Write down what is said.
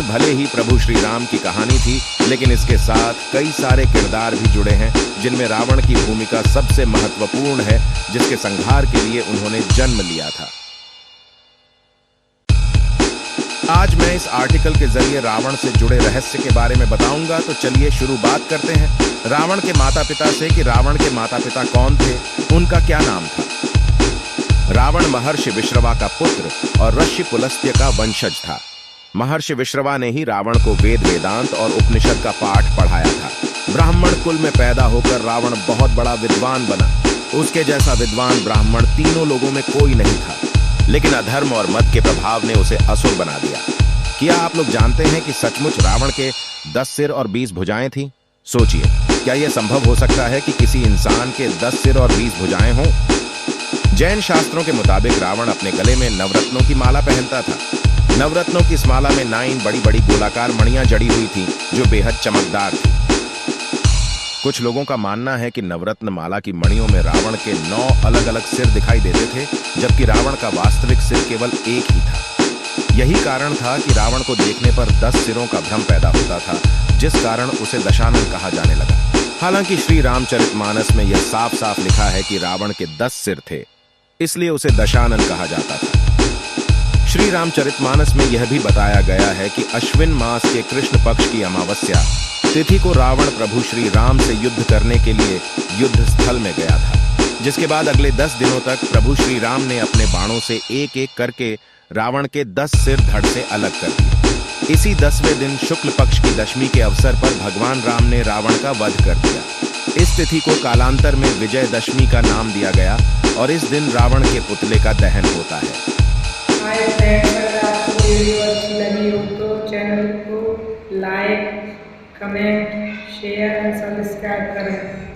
रामायण भले ही प्रभु श्री राम की कहानी थी, लेकिन इसके साथ कई सारे किरदार भी जुड़े हैं जिनमें रावण की भूमिका सबसे महत्वपूर्ण है, जिसके संहार के लिए उन्होंने जन्म लिया था। आज मैं इस आर्टिकल के जरिए रावण से जुड़े रहस्य के बारे में बताऊंगा, तो चलिए शुरुआत करते हैं रावण के माता पिता से कि रावण के माता पिता कौन थे, उनका क्या नाम था। रावण महर्षि विश्रवा का पुत्र और ऋषि पुलस्त्य का वंशज था। महर्षि विश्रवा ने ही रावण को वेद वेदांत और उपनिषद का पाठ पढ़ाया था। ब्राह्मण कुल में पैदा होकर रावण बहुत बड़ा विद्वान बना। उसके जैसा विद्वान ब्राह्मण तीनों लोगों में कोई नहीं था, लेकिन अधर्म और मद के प्रभाव ने उसे असुर बना दिया। क्या आप लोग जानते हैं कि सचमुच रावण के 10 सिर और 20 भुजाएं थीं? सोचिए, क्या यह संभव हो सकता है कि किसी इंसान के 10 सिर और 20 भुजाएं हों? जैन शास्त्रों के मुताबिक रावण अपने गले में नवरत्नों की माला पहनता था। नवरत्नों की इस माला में 9 बड़ी बड़ी गोलाकार मणियां जड़ी हुई थीं, जो बेहद चमकदार थी। कुछ लोगों का मानना है कि नवरत्न माला की मणियों में रावण के 9 अलग अलग सिर दिखाई देते थे, जबकि रावण का वास्तविक सिर केवल एक ही था। यही कारण था कि रावण को देखने पर 10 सिरों का भ्रम पैदा होता था, जिस कारण उसे दशानन कहा जाने लगा। हालांकि श्री रामचरितमानस में यह साफ साफ लिखा है कि रावण के 10 सिर थे, इसलिए उसे दशानन कहा जाता था। श्री रामचरितमानस में यह भी बताया गया है कि अश्विन मास के कृष्ण पक्ष की अमावस्या तिथि को रावण प्रभु श्री राम से युद्ध करने के लिए युद्ध स्थल में गया था, जिसके बाद अगले 10 दिनों तक प्रभु श्री राम ने अपने बाणों से एक एक करके रावण के 10 सिर धड़ से अलग कर दिए। इसी 10वें दिन शुक्ल पक्ष की दशमी के अवसर पर भगवान राम ने रावण का वध कर दिया। इस तिथि को कालांतर में विजयदशमी का नाम दिया गया और इस दिन रावण के पुतले का दहन होता है। हाय फ्रेंड्स, अगर आपको वीडियो अच्छी लगी हो तो चैनल को like, comment, share and subscribe करें।